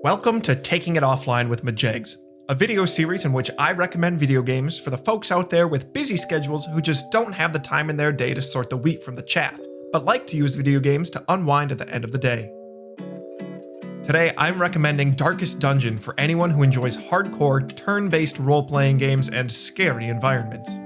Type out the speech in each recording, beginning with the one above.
Welcome to Taking It Offline with Majegs, a video series in which I recommend video games for the folks out there with busy schedules who just don't have the time in their day to sort the wheat from the chaff, but like to use video games to unwind at the end of the day. Today, I'm recommending Darkest Dungeon for anyone who enjoys hardcore, turn-based role-playing games and scary environments.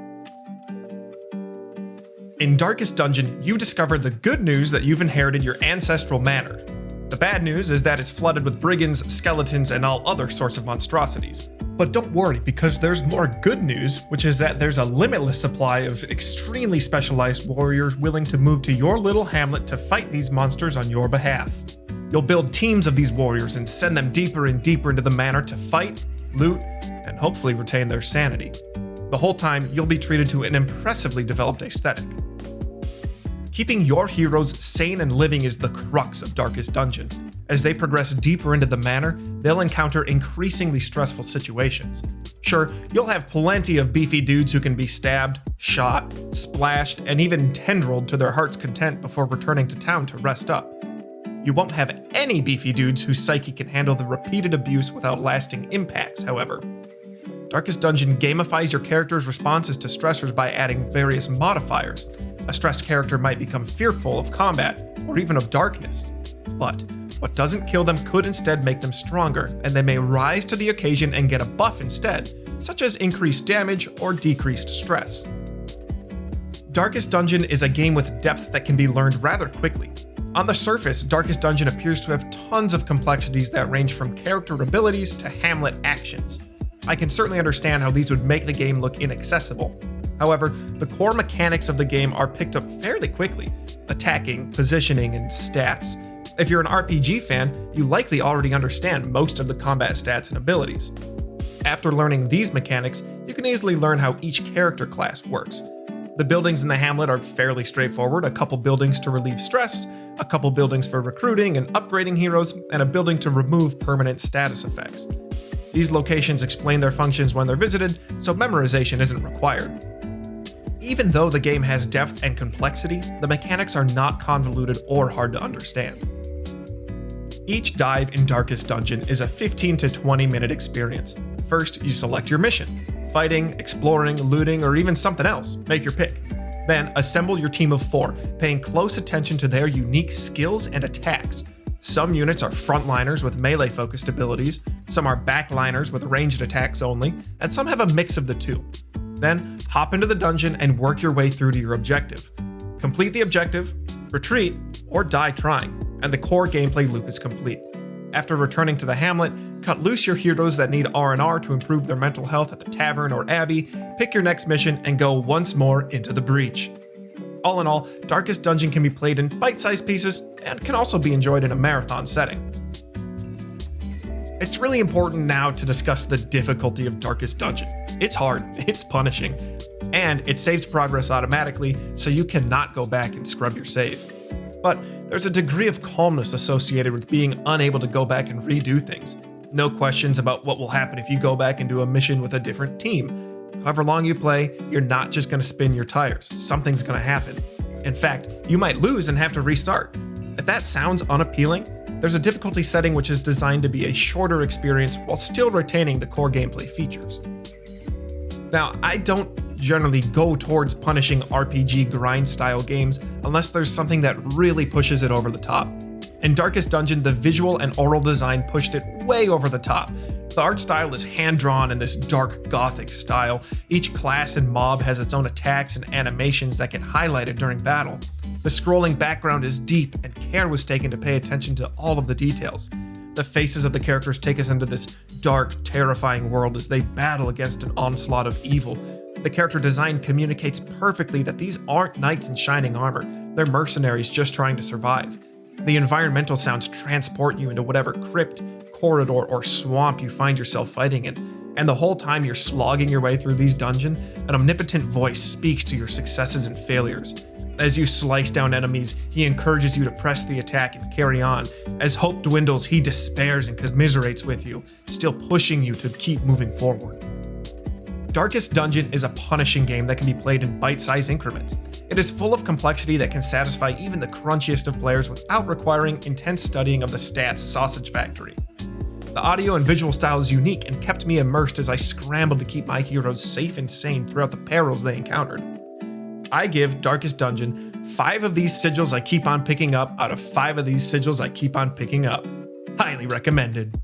In Darkest Dungeon, you discover the good news that you've inherited your ancestral manor. The bad news is that it's flooded with brigands, skeletons, and all other sorts of monstrosities. But don't worry, because there's more good news, which is that there's a limitless supply of extremely specialized warriors willing to move to your little hamlet to fight these monsters on your behalf. You'll build teams of these warriors and send them deeper and deeper into the manor to fight, loot, and hopefully retain their sanity. The whole time, you'll be treated to an impressively developed aesthetic. Keeping your heroes sane and living is the crux of Darkest Dungeon. As they progress deeper into the manor, they'll encounter increasingly stressful situations. Sure, you'll have plenty of beefy dudes who can be stabbed, shot, splashed, and even tendrilled to their heart's content before returning to town to rest up. You won't have any beefy dudes whose psyche can handle the repeated abuse without lasting impacts, however. Darkest Dungeon gamifies your character's responses to stressors by adding various modifiers. A stressed character might become fearful of combat, or even of darkness. But what doesn't kill them could instead make them stronger, and they may rise to the occasion and get a buff instead, such as increased damage or decreased stress. Darkest Dungeon is a game with depth that can be learned rather quickly. On the surface, Darkest Dungeon appears to have tons of complexities that range from character abilities to hamlet actions. I can certainly understand how these would make the game look inaccessible. However, the core mechanics of the game are picked up fairly quickly: attacking, positioning, and stats. If you're an RPG fan, you likely already understand most of the combat stats and abilities. After learning these mechanics, you can easily learn how each character class works. The buildings in the hamlet are fairly straightforward: a couple buildings to relieve stress, a couple buildings for recruiting and upgrading heroes, and a building to remove permanent status effects. These locations explain their functions when they're visited, so memorization isn't required. Even though the game has depth and complexity, the mechanics are not convoluted or hard to understand. Each dive in Darkest Dungeon is a 15 to 20 minute experience. First, you select your mission: fighting, exploring, looting, or even something else. Make your pick. Then, assemble your team of 4, paying close attention to their unique skills and attacks. Some units are frontliners with melee-focused abilities, some are backliners with ranged attacks only, and some have a mix of the two. Then, hop into the dungeon and work your way through to your objective. Complete the objective, retreat, or die trying, and the core gameplay loop is complete. After returning to the hamlet, cut loose your heroes that need R&R to improve their mental health at the tavern or abbey, pick your next mission, and go once more into the breach. All in all, Darkest Dungeon can be played in bite-sized pieces and can also be enjoyed in a marathon setting. It's really important now to discuss the difficulty of Darkest Dungeon. It's hard, it's punishing, and it saves progress automatically, so you cannot go back and scrub your save. But there's a degree of calmness associated with being unable to go back and redo things. No questions about what will happen if you go back and do a mission with a different team. However long you play, you're not just going to spin your tires. Something's going to happen. In fact, you might lose and have to restart. If that sounds unappealing, there's a difficulty setting which is designed to be a shorter experience while still retaining the core gameplay features. Now, I don't generally go towards punishing RPG grind-style games unless there's something that really pushes it over the top. In Darkest Dungeon, the visual and oral design pushed it way over the top. The art style is hand-drawn in this dark gothic style. Each class and mob has its own attacks and animations that get highlighted during battle. The scrolling background is deep, and care was taken to pay attention to all of the details. The faces of the characters take us into this dark, terrifying world as they battle against an onslaught of evil. The character design communicates perfectly that these aren't knights in shining armor. They're mercenaries just trying to survive. The environmental sounds transport you into whatever crypt, corridor, or swamp you find yourself fighting in, and the whole time you're slogging your way through these dungeons, an omnipotent voice speaks to your successes and failures. As you slice down enemies, he encourages you to press the attack and carry on. As hope dwindles, he despairs and commiserates with you, still pushing you to keep moving forward. Darkest Dungeon is a punishing game that can be played in bite-sized increments. It is full of complexity that can satisfy even the crunchiest of players without requiring intense studying of the stats sausage factory. The audio and visual style is unique and kept me immersed as I scrambled to keep my heroes safe and sane throughout the perils they encountered. I give Darkest Dungeon 5 of these sigils I keep on picking up out of 5 of these sigils I keep on picking up. Highly recommended.